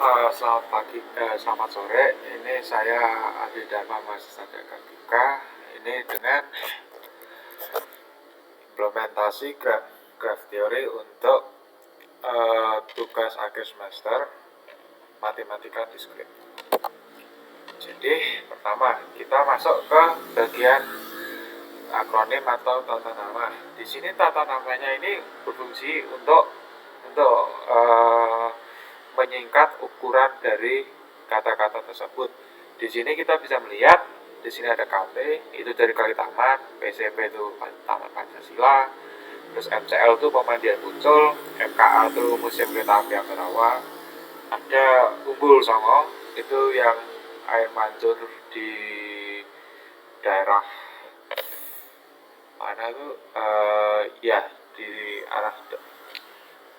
Selamat pagi, selamat sore. Ini saya Adi Dharma mahasiswa Dika. Ini dengan implementasi graph theory untuk tugas akhir semester matematika diskrit. Jadi pertama kita masuk ke bagian akronim atau tata nama. Di sini tata namanya ini berfungsi untuk menyingkat ukuran dari kata-kata tersebut. Di sini kita bisa melihat di sini ada KP itu dari Kali Taman, PCP itu Taman Pancasila, terus MCL itu Pemandian Muncul, MKA itu Museum Kereta Api Ambarawa, ada Umbul Songo itu yang air mancur di daerah mana itu ya di arah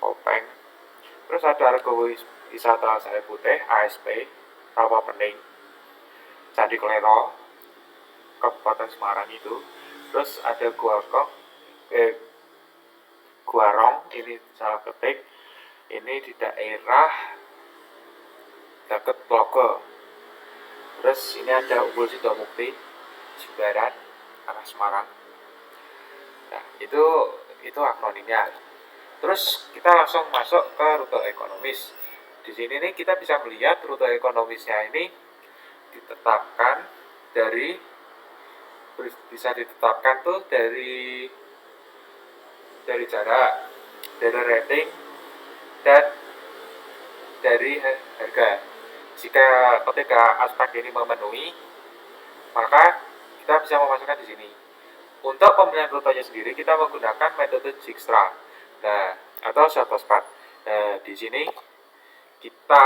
Kopeng. Terus ada Argo Wisata Sari Putih ASP Rawa Pening, Candi Klero Kabupaten Semarang itu. Terus ada Guarong ini salah ketik, ini di daerah dekat Plogo. Terus ini ada Umbul Sidomukti Jimbaran arah Semarang. Nah itu akronimnya. Terus kita langsung masuk ke rute ekonomis. Di sini nih kita bisa melihat rute ekonomisnya ini bisa ditetapkan tuh dari jarak, dari rating, dan dari harga. Jika ketiga aspek ini memenuhi, maka kita bisa memasukkan di sini. Untuk pemilihan rutenya sendiri kita menggunakan metode Dijkstra, atau Shortcut. Di sini kita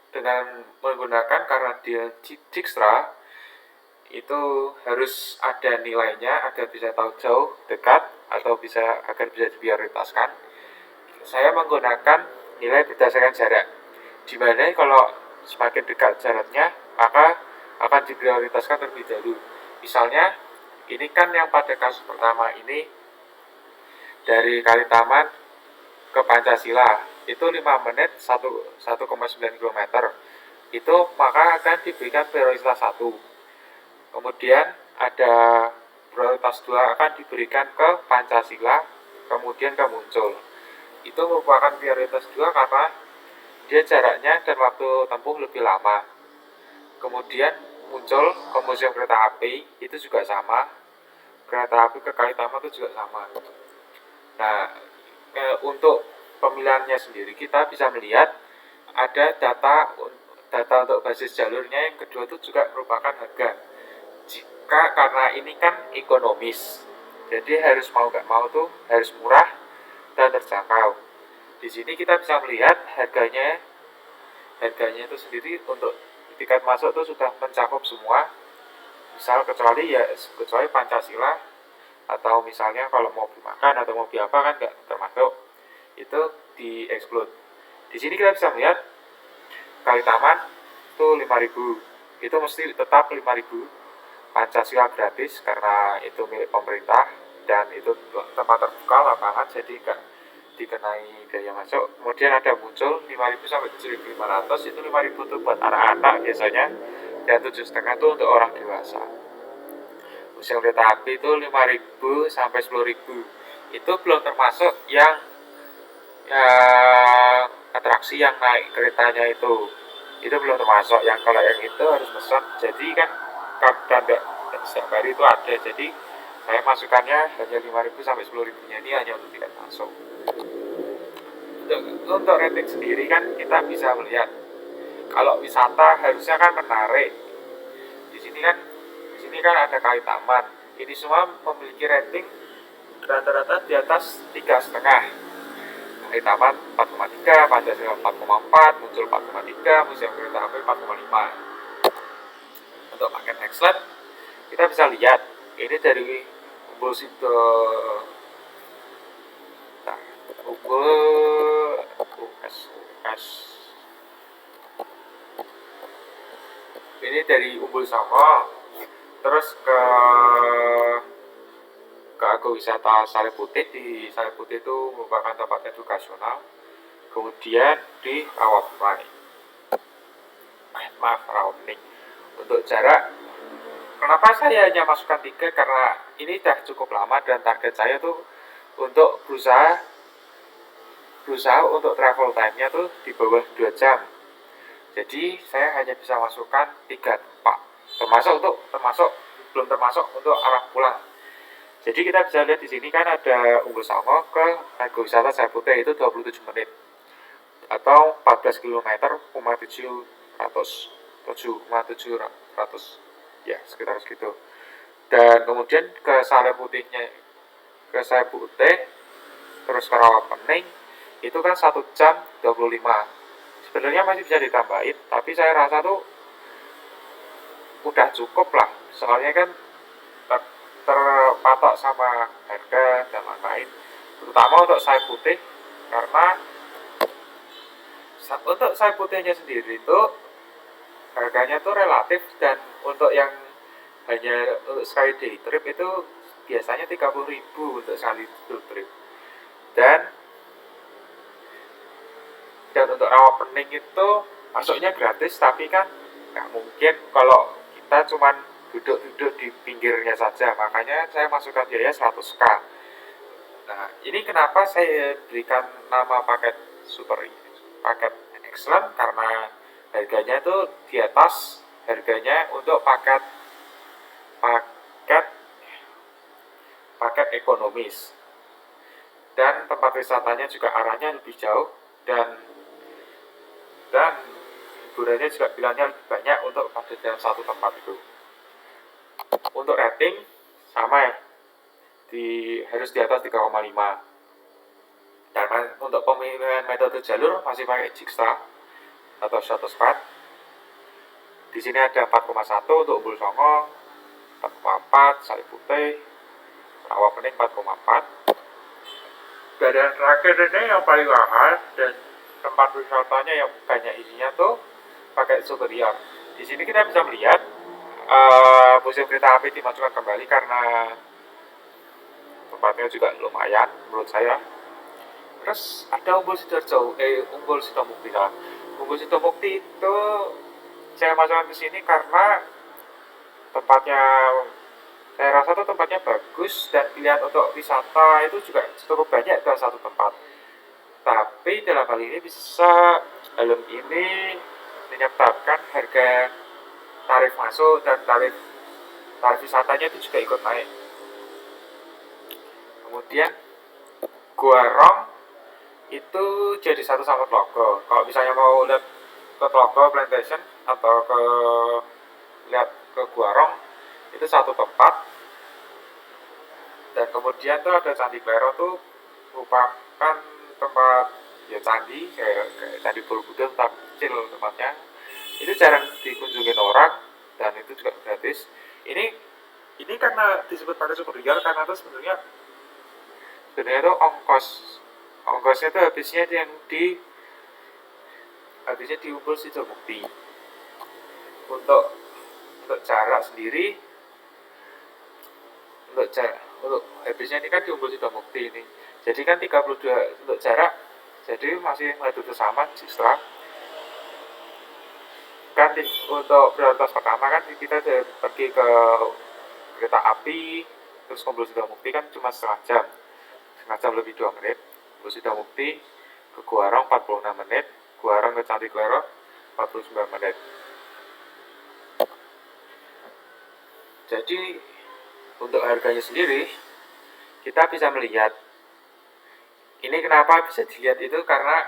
dengan menggunakan, karena dia Dijkstra itu harus ada nilainya agar bisa tahu jauh, dekat, atau agar bisa diprioritaskan. Saya menggunakan nilai berdasarkan jarak, dimana kalau semakin dekat jaraknya maka akan diprioritaskan terlebih dahulu. Misalnya ini kan yang pada kasus pertama ini dari Kali Taman ke Pancasila itu 5 menit 1,9 km. Itu maka akan diberikan prioritas 1. Kemudian ada prioritas 2 akan diberikan ke Pancasila, kemudian ke Muncul. Itu merupakan prioritas 2 karena dia jaraknya dan waktu tempuh lebih lama. Kemudian Muncul ke Museum Kereta Api itu juga sama. Kereta api ke Kali Taman itu juga sama. Nah, untuk pemilihannya sendiri kita bisa melihat ada data untuk basis jalurnya. Yang kedua itu juga merupakan harga. Karena ini kan ekonomis, jadi harus mau gak mau tuh harus murah dan terjangkau. Di sini kita bisa melihat harganya itu sendiri untuk tiket masuk itu sudah mencakup semua. Misal kecuali Pancasila, atau misalnya kalau mau beli makan atau mau beli apa kan nggak termasuk, itu di exclude. Di sini kita bisa melihat Kali Taman itu 5.000, itu mesti tetap 5.000. Pancasila gratis karena itu milik pemerintah dan itu tempat terbuka lapangan, jadi nggak dikenai biaya masuk. Kemudian ada Muncul 5.000 sampai 7.500, itu 5.000 itu buat anak-anak biasanya, dan 7,5 itu untuk orang dewasa. Museum Kereta Api itu 5.000 sampai 10.000. Itu belum termasuk yang atraksi yang naik keretanya itu belum termasuk. Yang kalau yang itu harus pesan. Jadi kan setiap hari itu ada. Jadi saya masukannya hanya 5.000 sampai 10.000 nya ini hanya untuk tiket masuk. Untuk rating sendiri kan kita bisa melihat kalau wisata harusnya kan menarik. Di sini kan ada Kali Taman. Ini semua memiliki rating rata-rata di atas 3,5. Kali Taman 4,3, Pancasila 4,4, Muncul 4,3, Museum Kereta Api 4,5. Untuk paket Excellent kita bisa lihat ini dari Umbul ini dari Umbul Songo, terus ke Argo Wisata Sari Putih. Di Sari Putih itu merupakan tempat edukasional. Kemudian di Rawa Pening. Rawapening. Untuk jarak, kenapa saya hanya masukkan 3? Karena ini sudah cukup lama dan target saya tuh untuk berusaha untuk travel time-nya tuh di bawah 2 jam. Jadi saya hanya bisa masukkan 3 tempat. Belum termasuk untuk arah pulang. Jadi kita bisa lihat di sini kan ada Umbul Songo ke ekowisata Saya Putih itu 27 menit atau 14 km 7,700 ya sekitar segitu. Dan kemudian ke Saya Putih terus ke Rawapening itu kan 1 jam 25. Sebenarnya masih bisa ditambahin, tapi saya rasa tuh udah cukup lah. Soalnya kan terpatok sama harga dan lain-lain, terutama untuk Saya Putih, karena untuk Saya Putihnya sendiri itu harganya tuh relatif, dan untuk yang hanya untuk sekali day trip itu biasanya 30.000 untuk sekali trip. Dan untuk Rawapening itu masuknya gratis, tapi kan nggak mungkin kalau kita cuman duduk-duduk di pinggirnya saja, makanya saya masukkan biaya 100k. Nah, ini kenapa saya berikan nama paket excellent, karena harganya itu di atas harganya untuk paket ekonomis, dan tempat wisatanya juga arahnya lebih jauh, dan hiburannya juga bilangnya lebih banyak untuk pada dalam satu tempat itu. Untuk rating sama ya, harus di atas 3,5. Dan untuk pemilihan metode jalur masih pakai Jigsaw atau Shuttlespath. Di sini ada 4,1 untuk Umbul Songo, 4,4 Saya Putih, Rawapening 4,4. Dan terakhir ini yang paling mahal dan tempat wisatanya yang banyak isinya tuh pakai superior. Di sini kita bisa melihat museum kereta api dimajukan kembali karena tempatnya juga lumayan menurut saya. Terus ada Umbul Sidomukti. Umbul Sidomukti itu saya masukkan ke sini karena tempatnya, saya rasa tuh tempatnya bagus, dan pilihan untuk wisata itu juga cukup banyak dalam satu tempat. Tapi dalam hal ini helm ini menyebabkan harga tarif masuk dan tarif wisatanya itu juga ikut naik. Kemudian Gua Rong itu jadi satu sama Tlogo. Kalau misalnya mau lihat ke Tlogo Plantation atau lihat ke Gua Rong, itu satu tempat. Dan kemudian tuh ada Candi Klero tuh merupakan tempat ya candi kayak Candi Borobudur, tapi kecil tempatnya. Itu jarang dikunjungin orang dan itu juga gratis. Ini karena disebut pakai superior karena itu sebenarnya itu ongkosnya itu habisnya di Umbul Sidomukti. Untuk jarak sendiri, untuk habisnya ini kan di Umbul Sidomukti ini. Jadi kan 32 untuk jarak, jadi masih itu sama Jistra. Kan untuk prioritas pertama kan kita pergi ke kereta api, terus Umbul Sidomukti kan cuma setengah jam lebih 2 menit. Umbul Sidomukti ke Gua Rong 46 menit, Gua Rong ke Candi Klero 49 menit. Jadi untuk harganya sendiri kita bisa melihat, ini kenapa bisa dilihat itu karena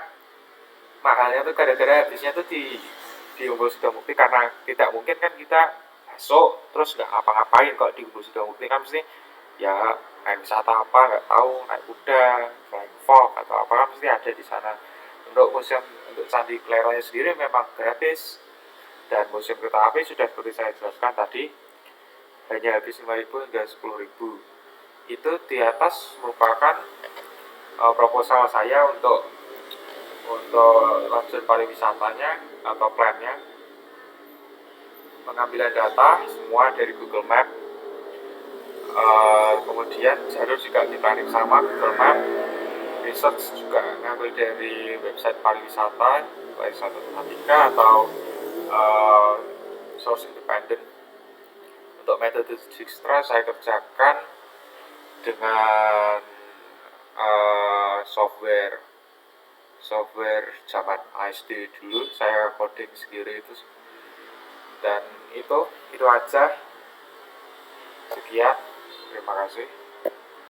mahalnya tuh gara-gara habisnya tuh di Umbul Sidomukti, karena tidak mungkin kan kita masuk terus nggak apa-ngapain. Kalau di Umbul Sidomukti kan mesti ya naik wisata apa nggak tahu, naik kuda, flying fox atau apa kan mesti ada di sana. Untuk Candi Klero sendiri memang gratis, dan museum kereta api sudah seperti saya jelaskan tadi hanya habis 5.000 hingga 10.000. Itu di atas merupakan proposal saya untuk lanjut pariwisatanya atau plannya. Pengambilan data semua dari Google Map, kemudian jalur juga diplanning sama Google Map, research juga ngambil dari website pariwisata, baik satu tematika atau uh, source independent. Untuk metode Dijkstra saya kerjakan dengan software zaman ASD dulu. Saya coding sendiri itu, dan itu aja. Sekian, terima kasih.